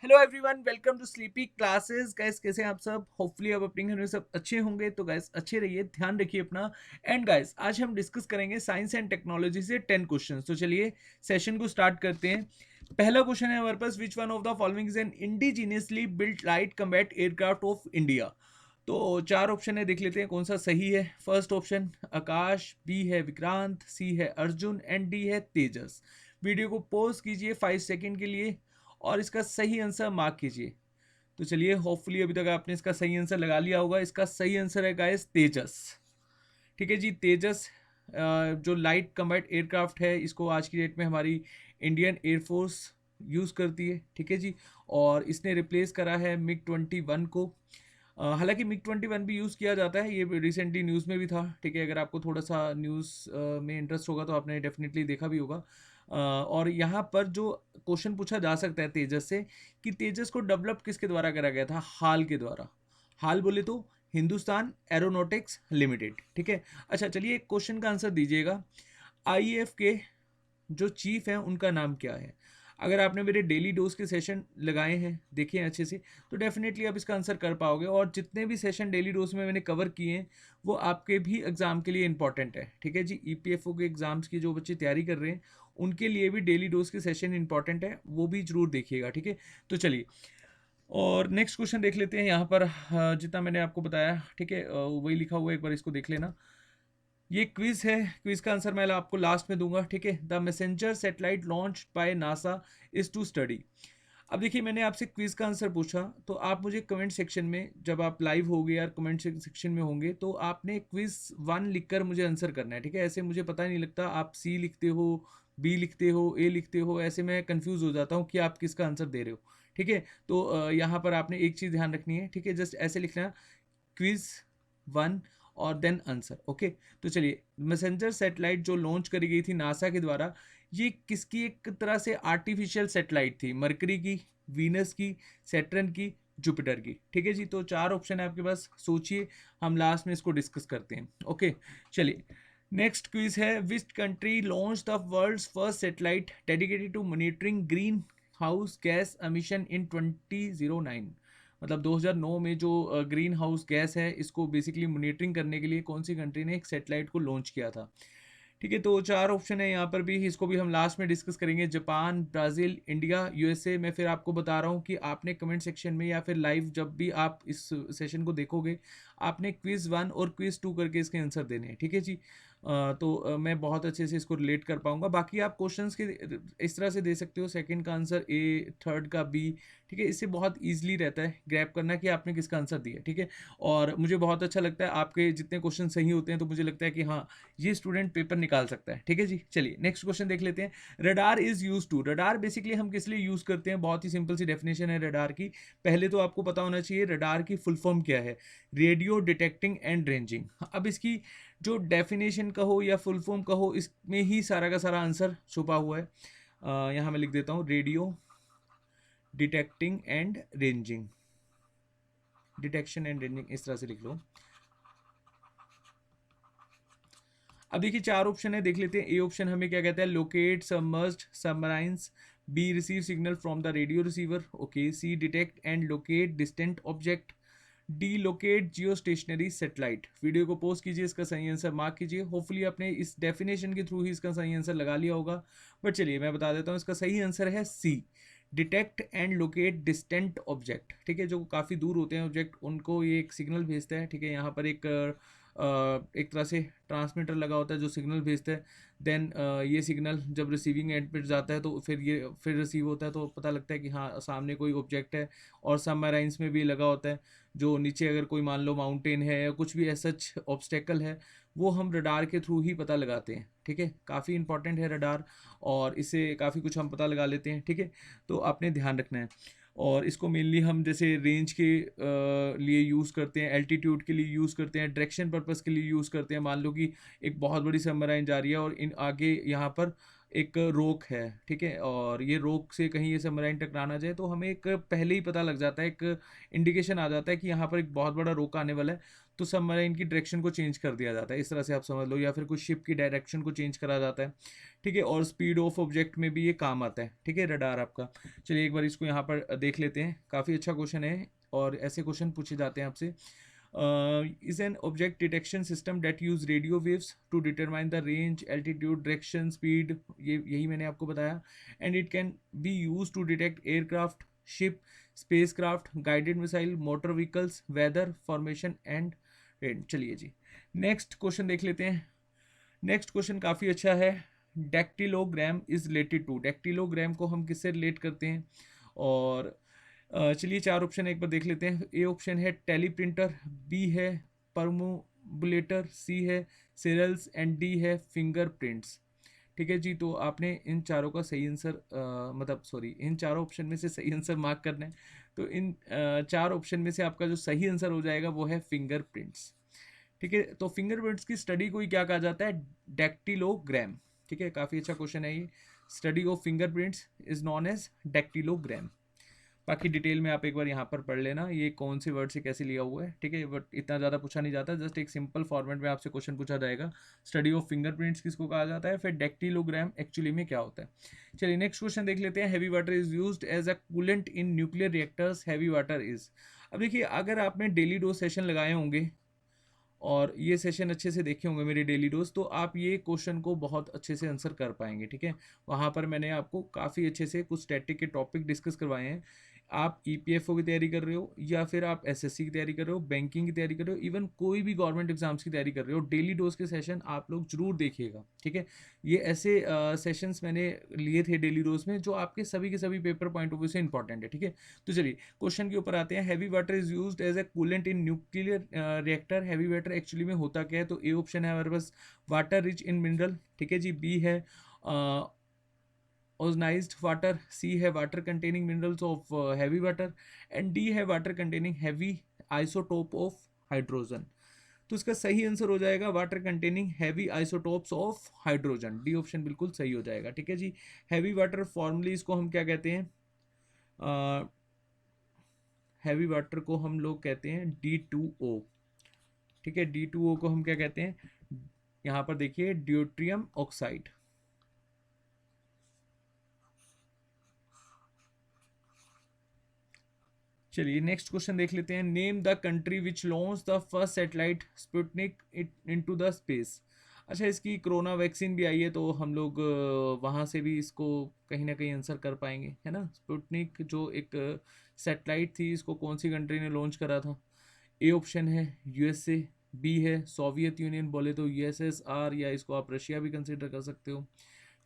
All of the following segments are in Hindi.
Hello everyone, welcome to sleepy classes. Guys, कैसे हैं आप सब? होपफुली आप अपने घर में सब अच्छे होंगे। तो गाइस, अच्छे रहिए, ध्यान रखिए अपना। एंड गाइस, आज हम डिस्कस करेंगे साइंस एंड टेक्नोलॉजी से 10 क्वेश्चंस। तो चलिए सेशन को स्टार्ट करते हैं। पहला क्वेश्चन है हमारे पास, which one of the following is an indigenously built light combat aircraft of India. तो चार ऑप्शन है, देख लेते हैं कौन सा सही है। फर्स्ट ऑप्शन आकाश, बी है विक्रांत, सी है अर्जुन एंड डी है तेजस। वीडियो को पॉज कीजिए 5 सेकेंड के लिए और इसका सही आंसर मार्क कीजिए। तो चलिए, होपफुली अभी तक आपने इसका सही आंसर लगा लिया होगा। इसका सही आंसर है गाइस तेजस। ठीक है जी, तेजस जो लाइट कम्बैट एयरक्राफ्ट है, इसको आज की डेट में हमारी इंडियन एयरफोर्स यूज़ करती है। ठीक है जी, और इसने रिप्लेस करा है मिग 21 को। हालांकि मिग 21 भी यूज़ किया जाता है, ये रिसेंटली न्यूज़ में भी था। ठीक है, अगर आपको थोड़ा सा न्यूज़ में इंटरेस्ट होगा तो आपने डेफिनेटली देखा भी होगा। और यहाँ पर जो क्वेश्चन पूछा जा सकता है तेजस से, कि तेजस को डेवलप किसके द्वारा करा गया था? हाल के द्वारा। हाल बोले तो हिंदुस्तान एरोनॉटिक्स लिमिटेड। ठीक है। अच्छा चलिए, एक क्वेश्चन का आंसर दीजिएगा। आईएएफ के जो चीफ हैं उनका नाम क्या है? अगर आपने मेरे डेली डोज के सेशन लगाए हैं, देखिए अच्छे से, तो डेफिनेटली आप इसका आंसर कर पाओगे। और जितने भी सेशन डेली डोज में मैंने कवर किए हैं, वो आपके भी एग्जाम के लिए इंपॉर्टेंट है। ठीक है जी, ईपीएफओ के एग्जाम्स की जो बच्चे तैयारी कर रहे हैं, उनके लिए भी डेली डोज के सेशन इंपॉर्टेंट है, वो भी जरूर देखिएगा। ठीक है, तो चलिए, और नेक्स्ट क्वेश्चन देख लेते हैं। यहाँ पर जितना मैंने आपको बताया, ठीक है, वही लिखा हुआ है, एक बार इसको देख लेना। ये क्विज है, क्विज का आंसर मैं आपको लास्ट में दूंगा। ठीक है, the messenger satellite launch by NASA is to study. अब देखिए, मैंने आपसे क्विज का आंसर पूछा, तो आप मुझे कमेंट सेक्शन में, जब आप लाइव होगे या कमेंट सेक्शन में होंगे, तो आपने क्विज 1 लिखकर मुझे आंसर करना है। ठीक है, ऐसे मुझे पता नहीं लगता, आप सी लिखते हो, बी लिखते हो, ए लिखते हो, ऐसे मैं कंफ्यूज हो जाता हूँ कि आप किसका आंसर दे रहे हो। ठीक है, तो यहाँ पर आपने एक चीज़ ध्यान रखनी है। ठीक है, जस्ट ऐसे लिखना, क्विज 1 और देन आंसर। ओके, तो चलिए, मैसेंजर सैटेलाइट जो लॉन्च करी गई थी नासा के द्वारा, ये किसकी एक तरह से आर्टिफिशियल सैटेलाइट थी? मरकरी की, वीनस की, सैटर्न की, जुपिटर की। ठीक है जी, तो चार ऑप्शन है आपके पास, सोचिए, हम लास्ट में इसको डिस्कस करते हैं। ओके, चलिए, नेक्स्ट क्विज है, which country launch the world's first satellite dedicated to monitoring green house gas emission in 2009। मतलब 2009 में जो ग्रीन हाउस गैस है, इसको बेसिकली मॉनिटरिंग करने के लिए कौन सी कंट्री ने एक सैटेलाइट को लॉन्च किया था? ठीक है, तो चार ऑप्शन है यहाँ पर भी, इसको भी हम लास्ट में डिस्कस करेंगे। Japan, Brazil, India, USA. मैं फिर आपको बता रहा हूँ कि आपने कमेंट सेक्शन में या फिर लाइव जब भी आप इस सेशन को देखोगे, आपने क्विज 1 और क्विज 2 करके इसके आंसर देने हैं। ठीक है जी, तो मैं बहुत अच्छे से इसको रिलेट कर पाऊंगा। बाकी आप क्वेश्चंस के इस तरह से दे सकते हो, सेकंड का आंसर ए, थर्ड का बी। ठीक है, इससे बहुत ईजिली रहता है ग्रैप करना कि आपने किसका आंसर दिया। ठीक है, और मुझे बहुत अच्छा लगता है आपके जितने क्वेश्चन सही होते हैं, तो मुझे लगता है कि हाँ, ये स्टूडेंट पेपर निकाल सकता है। ठीक है जी, चलिए नेक्स्ट क्वेश्चन देख लेते हैं। Radar is use to, radar basically हम किस लिए यूज करते हैं? बहुत ही सिंपल सी डेफिनेशन है रडार की। पहले तो आपको पता होना चाहिए रडार की फुल फॉर्म क्या है। Radio detecting and ranging. अब इसकी जो डेफिनेशन कहो या फुल फॉर्म कहो, इसमें ही सारा का सारा आंसर छुपा हुआ है। यहाँ मैं लिख देता हूँ, radio detecting and ranging, detection and ranging, इस तरह से लिख लो। अब देखिए, चार ऑप्शन है, देख लेते हैं। ए ऑप्शन हमें क्या कहता है? Locate submerged submarines. B, receive signal from the radio receiver. Okay, C, detect and locate distant object. D, locate geo stationary satellite. Video को पोस्ट कीजिए, इसका सही आंसर मार्क कीजिए। होपफुली आपने इस डेफिनेशन के थ्रू ही इसका सही आंसर लगा लिया होगा, बट चलिए मैं बता देता हूँ, इसका सही आंसर है C, detect and locate distant object. ठीक है, जो काफ़ी दूर होते हैं ऑब्जेक्ट, उनको ये एक सिग्नल भेजता है। ठीक है, यहाँ पर एक तरह से ट्रांसमीटर लगा होता है जो सिग्नल भेजता है। देन ये सिग्नल जब रिसीविंग एंड पे जाता है, तो फिर रिसीव होता है, तो पता लगता है कि हाँ, सामने कोई ऑब्जेक्ट है। और सबमराइंस में भी लगा होता है, जो नीचे अगर कोई मान लो माउंटेन है या कुछ भी ऐसा ऑब्स्टेकल है, वो हम रडार के थ्रू ही पता लगाते हैं। ठीक है, काफ़ी इंपॉर्टेंट है रडार, और इससे काफ़ी कुछ हम पता लगा लेते हैं। ठीक है, तो आपने ध्यान रखना है। और इसको मेनली हम जैसे रेंज के लिए यूज़ करते हैं, एल्टीट्यूड के लिए यूज़ करते हैं, डायरेक्शन पर्पस के लिए यूज़ करते हैं। मान लो कि एक बहुत बड़ी सबमराइन जा रही है और इन आगे यहाँ पर एक रोक है, ठीक है, और ये रोक से कहीं ये सबमरीन टकराना जाए तो हमें एक पहले ही पता लग जाता है, एक इंडिकेशन आ जाता है कि यहाँ पर एक बहुत बड़ा रोक आने वाला है, तो सबमरीन की डायरेक्शन को चेंज कर दिया जाता है, इस तरह से आप समझ लो, या फिर कुछ शिप की डायरेक्शन को चेंज करा जाता है, ठीक है, और स्पीड ऑफ ऑब्जेक्ट में भी ये काम आता है, ठीक है, रडार आपका। चलिए एक बार इसको यहाँ पर देख लेते हैं, काफ़ी अच्छा क्वेश्चन है और ऐसे क्वेश्चन पूछे जाते हैं आपसे। Is an object detection system that use radio waves to determine the range, altitude, direction, speed, ये यही मैंने आपको बताया, and it can be used to detect aircraft, ship, spacecraft, guided missile, motor vehicles, weather, formation and rain। चलिए जी, नेक्स्ट क्वेश्चन देख लेते हैं। नेक्स्ट क्वेश्चन काफ़ी अच्छा है। डेक्टिलोग्राम इज रिलेटेड टू, डेक्टिलोग्राम को हम किससे रिलेट करते हैं? और चलिए चार ऑप्शन एक बार देख लेते हैं। ए ऑप्शन है टेलीप्रिंटर, बी है परमोबुलेटर, सी है सिरल्स एंड डी है फिंगरप्रिंट्स। ठीक है जी, तो आपने इन चारों का सही आंसर मतलब सॉरी इन चारों ऑप्शन में से सही आंसर मार्क करना है। तो इन चार ऑप्शन में से आपका जो सही आंसर हो जाएगा वो है फिंगरप्रिंट्स। ठीक है, तो फिंगरप्रिंट्स की स्टडी को ही क्या कहा जाता है? डेक्टिलोग्राम। ठीक है, काफ़ी अच्छा क्वेश्चन है ये। Study of fingerprints is known as dactylogram. बाकी डिटेल में आप एक बार यहाँ पर पढ़ लेना ये कौन से वर्ड से कैसे लिया हुआ है, ठीक है, बट इतना ज़्यादा पूछा नहीं जाता, जस्ट एक सिंपल फॉर्मेट में आपसे क्वेश्चन पूछा जाएगा, स्टडी ऑफ फिंगरप्रिंट्स किसको कहा जाता है, फिर डेक्टिलोग्राम एक्चुअली में क्या होता है। चलिए नेक्स्ट क्वेश्चन देख लेते हैं। Heavy water is used as a coolant in nuclear reactors, heavy water is. अब देखिए, अगर आपने डेली डोज सेशन लगाए होंगे और ये सेशन अच्छे से देखे होंगे मेरे डेली डोज, तो आप ये क्वेश्चन को बहुत अच्छे से आंसर कर पाएंगे। ठीक है, वहाँ पर मैंने आपको काफ़ी अच्छे से कुछ स्टैटिक के टॉपिक डिस्कस करवाए हैं। आप ईपीएफओ की तैयारी कर रहे हो या फिर आप एसएससी की तैयारी कर रहे हो, बैंकिंग की तैयारी कर रहे हो, इवन कोई भी गवर्नमेंट एग्जाम्स की तैयारी कर रहे हो, डेली डोज के सेशन आप लोग जरूर देखिएगा। ठीक है, ये ऐसे सेशंस मैंने लिए थे डेली डोज में जो आपके सभी के सभी पेपर पॉइंट ऑफ व्यू से इंपॉर्टेंट है। ठीक है, तो चलिए क्वेश्चन के ऊपर आते हैं। Heavy water is used as a coolant in nuclear reactor, heavy water actually में होता क्या है? तो ए ऑप्शन है हमारे पास वाटर रिच इन मिनरल, ठीक है जी, बी है ओजनाइज्ड वाटर, सी है water containing minerals of heavy water, and D है water containing heavy isotope of hydrogen. तो इसका सही आंसर हो जाएगा water containing heavy isotopes of hydrogen, D option बिल्कुल सही हो जाएगा। ठीक है जी, हैवी वाटर फॉर्मली इसको हम क्या कहते हैं? हैवी वाटर को हम लोग कहते हैं D2O। ठीक है, D2O को हम क्या कहते हैं? यहाँ पर देखिए ड्यूट्रियम ऑक्साइड। चलिए नेक्स्ट क्वेश्चन देख लेते हैं। Name the country which launch the first satellite Sputnik into the space. अच्छा, इसकी कोरोना वैक्सीन भी आई है तो हम लोग वहाँ से भी इसको कहीं ना कहीं आंसर कर पाएंगे, है ना। स्पुतनिक जो एक सैटेलाइट थी, इसको कौन सी कंट्री ने लॉन्च करा था? ए ऑप्शन है यूएसए, बी है सोवियत यूनियन, बोले तो यूएसएसआर, या इसको आप रशिया भी कंसिडर कर सकते हो।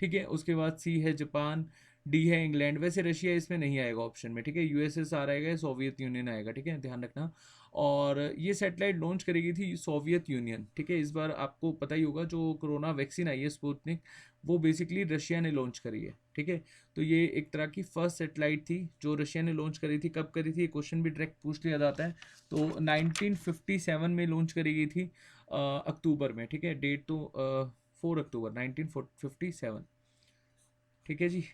ठीक है, उसके बाद सी है जापान, डी है इंग्लैंड। वैसे रशिया इसमें नहीं आएगा ऑप्शन में, ठीक है, यूएसएसआर आएगा, सोवियत यूनियन आएगा, ठीक है, ध्यान रखना। और ये सैटेलाइट लॉन्च करेगी थी सोवियत यूनियन। ठीक है, इस बार आपको पता ही होगा जो कोरोना वैक्सीन आई है स्पुतनिक, वो बेसिकली रशिया ने लॉन्च करी है। ठीक है, तो ये एक तरह की फर्स्ट सैटेलाइट थी जो रशिया ने लॉन्च करी थी। कब करी थी? क्वेश्चन भी डायरेक्ट पूछ लिया जाता है। तो 1957 में लॉन्च करी गई थी अक्टूबर में। ठीक है, डेट तो 4 अक्टूबर 1957। ठीक है जी,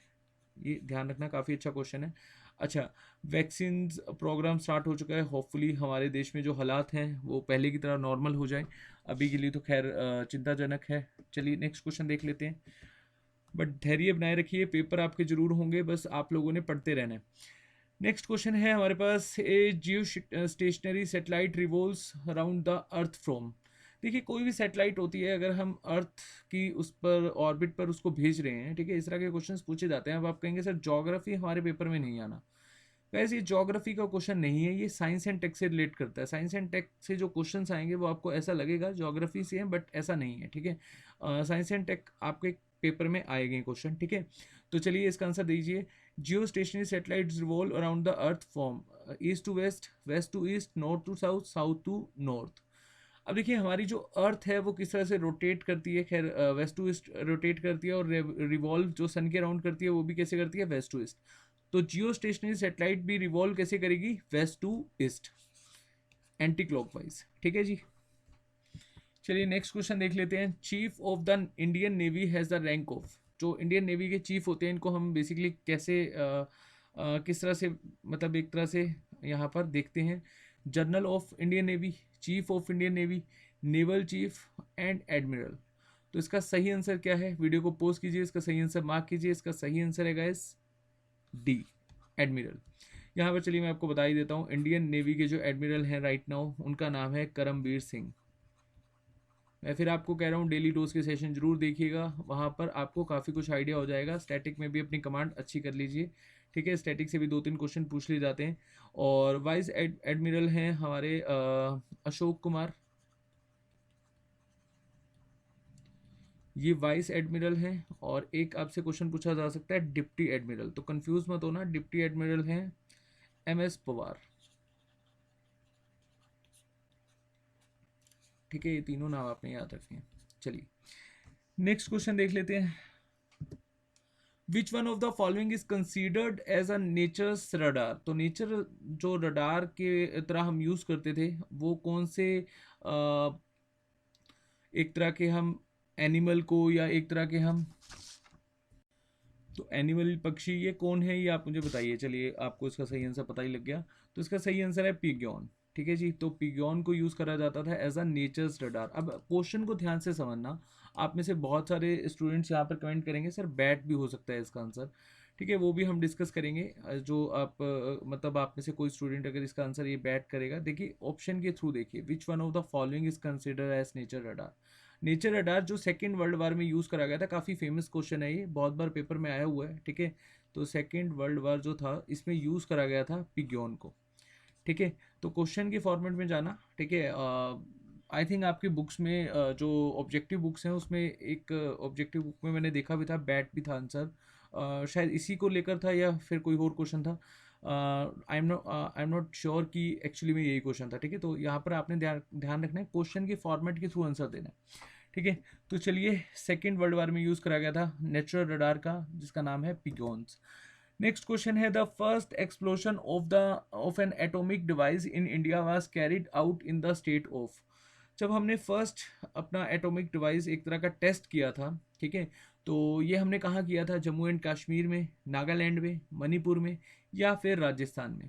ये ध्यान रखना, काफ़ी अच्छा क्वेश्चन है। अच्छा, वैक्सीन प्रोग्राम स्टार्ट हो चुका है, होपफुली हमारे देश में जो हालात हैं वो पहले की तरह नॉर्मल हो जाए। अभी के लिए तो खैर चिंताजनक है। चलिए नेक्स्ट क्वेश्चन देख लेते हैं। बट धैर्य बनाए रखिए, पेपर आपके जरूर होंगे, बस आप लोगों ने पढ़ते रहना है। नेक्स्ट क्वेश्चन है हमारे पास, a geo stationary satellite revolves around the earth from. देखिए, कोई भी सेटेलाइट होती है, अगर हम अर्थ की उस पर ऑर्बिट पर उसको भेज रहे हैं, ठीक है, इस तरह के क्वेश्चंस पूछे जाते हैं। अब आप कहेंगे सर ज्योग्राफी हमारे पेपर में नहीं आना। वैसे ये ज्योग्राफी का क्वेश्चन नहीं है, ये साइंस एंड टेक से रिलेट करता है। साइंस एंड टेक से जो क्वेश्चंस आएंगे वो आपको ऐसा लगेगा ज्योग्राफी से है, बट ऐसा नहीं है। ठीक है, साइंस एंड टेक आपके पेपर में आएंगे क्वेश्चन। ठीक है, तो चलिए इसका आंसर दीजिए। Geo stationary satellites revolve around the earth from east to west, west to east, north to south, south to north. अब देखिए, हमारी जो अर्थ है वो किस तरह से रोटेट करती है, खैर वेस्ट टू ईस्ट रोटेट करती है, और रिवॉल्व जो सन के अराउंड करती है वो भी कैसे करती है? West to east. तो जियो स्टेशनरी सेटेलाइट भी रिवॉल्व कैसे करेगी? West to east, anti clockwise. ठीक है जी, चलिए नेक्स्ट क्वेश्चन देख लेते हैं। Chief of the Indian navy has the rank of. जो इंडियन नेवी के चीफ होते हैं इनको हम बेसिकली कैसे किस तरह से मतलब एक तरह से यहाँ पर देखते हैं, general of Indian navy, chief of Indian navy, naval cheap and admiral. तो इसका सही आंसर क्या है, वीडियो को पोस्ट कीजिए, इसका सही आंसर मार्क कीजिए। इसका सही आंसर है गाइस डी, एडमिरल। यहाँ पर चलिए मैं आपको बता ही देता हूँ, इंडियन नेवी के जो एडमिरल हैं राइट नाउ उनका नाम है करमबीर सिंह। मैं फिर आपको कह रहा हूँ डेली डोज के सेशन जरूर देखिएगा, वहाँ पर आपको काफ़ी कुछ आइडिया हो जाएगा। स्टैटिक में भी अपनी कमांड अच्छी कर लीजिए, ठीक है। स्टैटिक से भी 2-3 क्वेश्चन पूछ लिए जाते हैं। और वाइस एडमिरल हैं हमारे अशोक कुमार, ये वाइस एडमिरल हैं। और एक आपसे क्वेश्चन पूछा जा सकता है डिप्टी एडमिरल, तो कंफ्यूज मत होना, डिप्टी एडमिरल हैं MS पवार, ठीक है। ये तीनों नाम आपने याद रखे हैं। चलिए नेक्स्ट क्वेश्चन देख लेते हैं। Which one of the following is considered as a nature's radar. तो नेचर जो रडार के तरह हम यूज करते थे वो कौन से एक तरह के हम एनिमल को, या एक तरह के हम, तो एनिमल पक्षी ये कौन है ये आप मुझे बताइए। चलिए आपको इसका सही आंसर पता ही लग गया, तो इसका सही आंसर है पिग्योन, ठीक है जी। तो पिग्योन को यूज करा जाता था एज अ नेचर्स रडार। अब क्वेश्चन को ध्यान से समझना, आप में से बहुत सारे स्टूडेंट्स यहाँ पर कमेंट करेंगे सर बैट भी हो सकता है इसका आंसर, ठीक है, वो भी हम डिस्कस करेंगे। जो आप मतलब आप में से कोई स्टूडेंट अगर इसका आंसर ये बैट करेगा, देखिए ऑप्शन के थ्रू देखिए, which one of the following is consider as nature radar. Nature radar जो सेकेंड वर्ल्ड वार में यूज़ करा गया था, काफ़ी फेमस क्वेश्चन है ये, बहुत बार पेपर में आया हुआ है, ठीक है। तो सेकेंड वर्ल्ड वार जो था इसमें यूज़ करा गया था पिग्योन को, ठीक है। तो क्वेश्चन के फॉर्मेट में जाना, ठीक है। आई थिंक आपकी बुक्स में जो ऑब्जेक्टिव बुक्स हैं उसमें एक ऑब्जेक्टिव बुक में मैंने देखा भी था, बैट भी था आंसर, शायद इसी को लेकर था या फिर कोई और क्वेश्चन था। आई एम नॉट श्योर कि एक्चुअली में यही क्वेश्चन था, ठीक है। तो यहाँ पर आपने ध्यान ध्यान रखना है, क्वेश्चन के फॉर्मेट के थ्रू आंसर देना है, ठीक है। तो चलिए सेकेंड वर्ल्ड वार में यूज़ करा गया था नेचुरल रडार का, जिसका नाम है पिग्योन्स। नेक्स्ट क्वेश्चन है, the first explosion of N atomic device in India was carried out in the state of. जब हमने फर्स्ट अपना एटॉमिक डिवाइस एक तरह का टेस्ट किया था, ठीक है, तो ये हमने कहाँ किया था, जम्मू एंड कश्मीर में, नागालैंड में, मणिपुर में, या फिर राजस्थान में।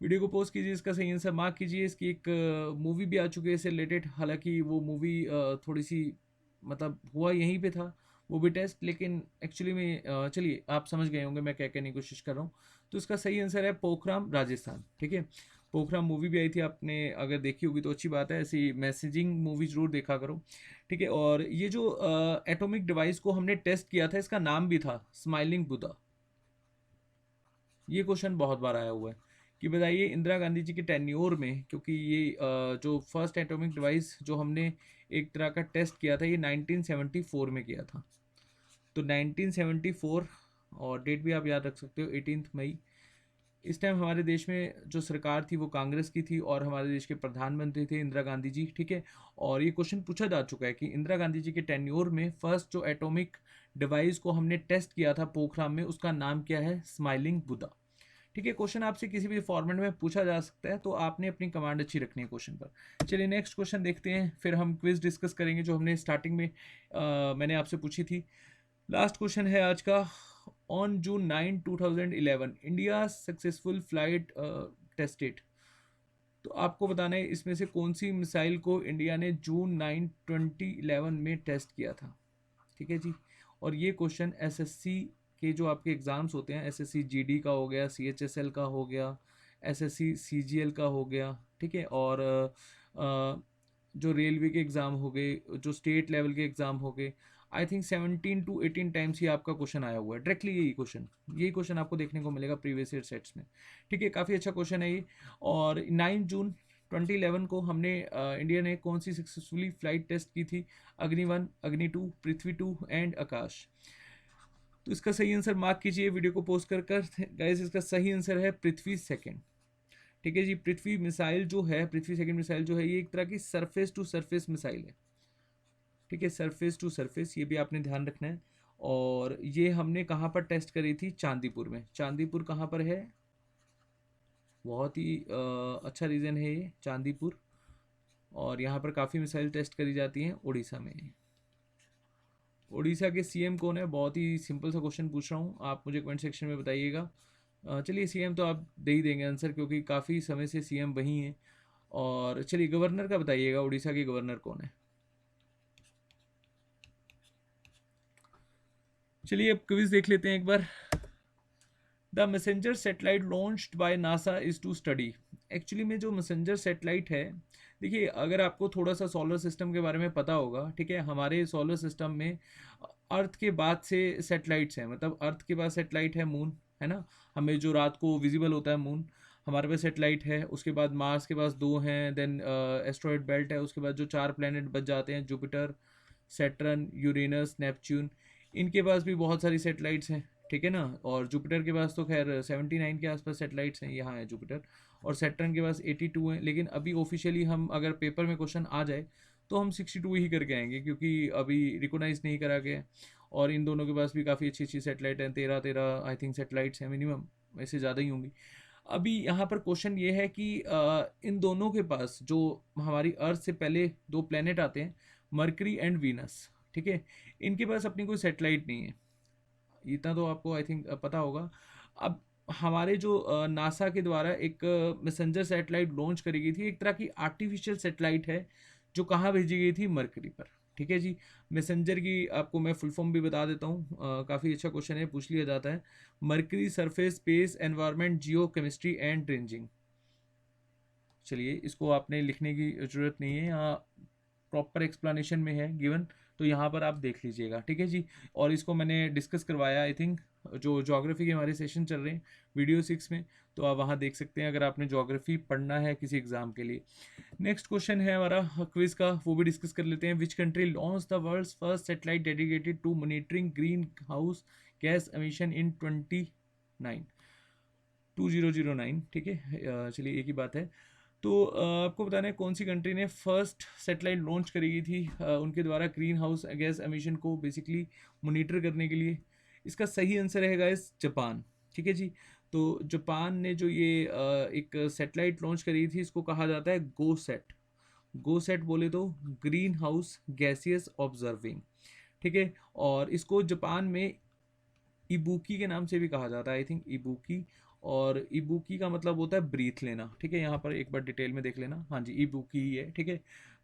वीडियो को पोस्ट कीजिए, इसका सही आंसर मार्क कीजिए। इसकी एक मूवी भी आ चुकी है इससे रिलेटेड, हालांकि वो मूवी थोड़ी सी मतलब हुआ यहीं पे था वो भी टेस्ट, लेकिन एक्चुअली में चलिए आप समझ गए होंगे मैं क्या कहने की कोशिश कर रहा हूँ। तो इसका सही आंसर है पोखराम राजस्थान, ठीक है। पोखराम मूवी भी आई थी, आपने अगर देखी होगी तो अच्छी बात है, ऐसी मैसेजिंग मूवी जरूर देखा करो, ठीक है। और ये जो एटॉमिक डिवाइस को हमने टेस्ट किया था इसका नाम भी था स्माइलिंग बुद्धा। ये क्वेश्चन बहुत बार आया हुआ है कि बताइए इंदिरा गांधी जी के टेन्योर में, क्योंकि ये जो फर्स्ट एटॉमिक डिवाइस जो हमने एक तरह का टेस्ट किया था ये 1974 में किया था। तो 1974, और डेट भी आप याद रख सकते हो 18 मई। इस टाइम हमारे देश में जो सरकार थी वो कांग्रेस की थी और हमारे देश के प्रधानमंत्री थे इंदिरा गांधी जी, ठीक है। और ये क्वेश्चन पूछा जा चुका है कि इंदिरा गांधी जी के टेन्योर में फर्स्ट जो एटॉमिक डिवाइस को हमने टेस्ट किया था पोखराम में, उसका नाम क्या है, स्माइलिंग बुद्धा, ठीक है। क्वेश्चन आपसे किसी भी फॉर्मेट में पूछा जा सकता है, तो आपने अपनी कमांड अच्छी रखनी है क्वेश्चन पर। चलिए नेक्स्ट क्वेश्चन देखते हैं, फिर हम क्विज डिस्कस करेंगे जो हमने स्टार्टिंग में मैंने आपसे पूछी थी। लास्ट क्वेश्चन है आज का, on June 9 2011 India successful flight tested. तो आपको बताना है इसमें से कौन सी मिसाइल को इंडिया ने जून 9 2011 में टेस्ट किया था, ठीक है जी। और ये क्वेश्चन एसएससी के जो आपके एग्ज़ाम्स होते हैं, एसएससी जीडी का हो गया, सीएचएसएल का हो गया, एसएससी सीजीएल का हो गया, ठीक है। और जो रेलवे के एग्ज़ाम हो गए, जो स्टेट लेवल के एग्ज़ाम हो गए, आई थिंक 17 to 18 टाइम्स ही आपका क्वेश्चन आया हुआ है डायरेक्टली, यही क्वेश्चन आपको देखने को मिलेगा प्रीवियस ईयर सेट्स में, ठीक है। काफ़ी अच्छा क्वेश्चन है ये। और 9 जून 2011 को हमने इंडिया ने कौन सी सक्सेसफुली फ्लाइट टेस्ट की थी, अग्नि 1, अग्नि 2, पृथ्वी 2 एंड आकाश। तो इसका सही आंसर मार्क कीजिए वीडियो को पोस्ट कर गाइस। इसका सही आंसर है पृथ्वी सेकंड, ठीक है जी। पृथ्वी मिसाइल जो है, पृथ्वी सेकंड मिसाइल जो है, ये एक तरह की सरफेस टू सरफेस मिसाइल है, ठीक है, सरफेस टू सरफेस, ये भी आपने ध्यान रखना है। और ये हमने कहाँ पर टेस्ट करी थी, चांदीपुर में। चांदीपुर कहाँ पर है, बहुत ही अच्छा रीज़न है ये चांदीपुर, और यहाँ पर काफ़ी मिसाइल टेस्ट करी जाती हैं उड़ीसा में। उड़ीसा के सीएम कौन है? बहुत ही सिंपल सा क्वेश्चन पूछ रहा हूँ, आप मुझे कमेंट सेक्शन में बताइएगा। चलिए सीएम तो आप दे ही देंगे आंसर, क्योंकि काफ़ी समय से सीएम वही हैं। और चलिए गवर्नर का बताइएगा, उड़ीसा के गवर्नर कौन है? चलिए अब क्विज देख लेते हैं एक बार। The messenger satellite launched by NASA is to study. Actually में जो मैसेंजर सेटेलाइट है, देखिए अगर आपको थोड़ा सा सोलर सिस्टम के बारे में पता होगा, ठीक है, हमारे सोलर सिस्टम में अर्थ के बाद से सेटेलाइट्स हैं, मतलब अर्थ के बाद सेटेलाइट है मून, है ना, हमें जो रात को विजिबल होता है मून, हमारे पास सेटेलाइट है। उसके बाद मार्स के पास दो हैं, देन एस्ट्रॉयड बेल्ट है। उसके बाद जो चार प्लैनेट बच जाते हैं, जुपिटर, सैटर्न, यूरेनस, नेपच्यून, इनके पास भी बहुत सारी सेटेलाइट्स हैं, ठीक है ना। और जुपिटर के पास तो खैर 79 के आसपास सेटेलाइट्स हैं, यहाँ है जुपिटर। और सैटर्न के पास 82 हैं, लेकिन अभी ऑफिशियली हम अगर पेपर में क्वेश्चन आ जाए तो हम 62 ही करके आएंगे, क्योंकि अभी रिकोगनाइज नहीं करा गया है। और इन दोनों के पास भी काफ़ी अच्छी अच्छी सेटेलाइट हैं, 13 आई थिंक सेटेलाइट्स हैं मिनिमम, वैसे ज़्यादा ही होंगी। अभी यहाँ पर क्वेश्चन ये है कि इन दोनों के पास जो हमारी अर्थ से पहले दो प्लेनेट आते हैं, मरकरी एंड वीनस, ठीक है, इनके पास अपनी कोई सेटेलाइट नहीं है, इतना तो आपको आई थिंक पता होगा। अब हमारे जो नासा के द्वारा एक मैसेंजर सेटेलाइट लॉन्च करी गई थी, एक तरह की आर्टिफिशियल सेटेलाइट है, जो कहाँ भेजी गई थी? मरकरी पर, ठीक है जी। मैसेंजर की आपको मैं फुल फॉर्म भी बता देता हूँ, काफ़ी अच्छा क्वेश्चन है, पूछ लिया जाता है। Mercury surface space environment Jio chemistry and ranging. चलिए इसको आपने लिखने की ज़रूरत नहीं है, यहाँ प्रॉपर एक्सप्लेनेशन में है गिवन, तो यहाँ पर आप देख लीजिएगा, ठीक है जी। और इसको मैंने डिस्कस करवाया आई थिंक, जो ज्योग्राफी के हमारे सेशन चल रहे हैं वीडियो 6 में, तो आप वहाँ देख सकते हैं अगर आपने ज्योग्राफी पढ़ना है किसी एग्जाम के लिए। नेक्स्ट क्वेश्चन है हमारा क्विज का, वो भी डिस्कस कर लेते हैं। Which country launch the world's first satellite dedicated to monitoring green house gas emission in 2009, ठीक है। चलिए एक ही बात है। तो आपको बताना है कौन सी कंट्री ने फर्स्ट सेटेलाइट लॉन्च करी गई थी उनके द्वारा ग्रीन हाउस गैस एमिशन को बेसिकली मॉनिटर करने के लिए। इसका सही आंसर रहेगा इस जापान, ठीक है जी। तो जापान ने जो ये एक सेटेलाइट लॉन्च करी थी, इसको कहा जाता है गोसेट। गोसेट बोले तो ग्रीन हाउस गैसियस ऑब्जर्विंग, ठीक है। और इसको जापान में इबुकी के नाम से भी कहा जाता है, आई थिंक इबुकी। और इबुकी का मतलब होता है ब्रीथ लेना, ठीक है, यहाँ पर एक बार डिटेल में देख लेना, हाँ जी इबुकी ही है, ठीक है।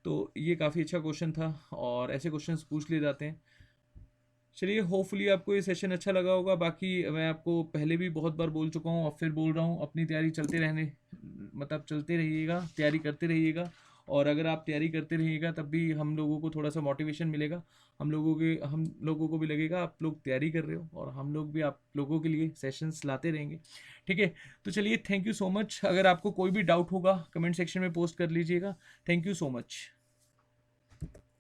तो ये काफ़ी अच्छा क्वेश्चन था, और ऐसे क्वेश्चंस पूछ लिए जाते हैं। चलिए होपफुली आपको ये सेशन अच्छा लगा होगा। बाकी मैं आपको पहले भी बहुत बार बोल चुका हूँ और फिर बोल रहा हूँ, अपनी तैयारी चलते रहने, मतलब चलते रहिएगा, तैयारी करते रहिएगा। और अगर आप तैयारी करते रहिएगा तब भी हम लोगों को थोड़ा सा मोटिवेशन मिलेगा, हम लोगों को भी लगेगा आप लोग तैयारी कर रहे हो, और हम लोग भी आप लोगों के लिए सेशंस लाते रहेंगे, ठीक है। तो चलिए थैंक यू सो मच। अगर आपको कोई भी डाउट होगा कमेंट सेक्शन में पोस्ट कर लीजिएगा। Thank you so much.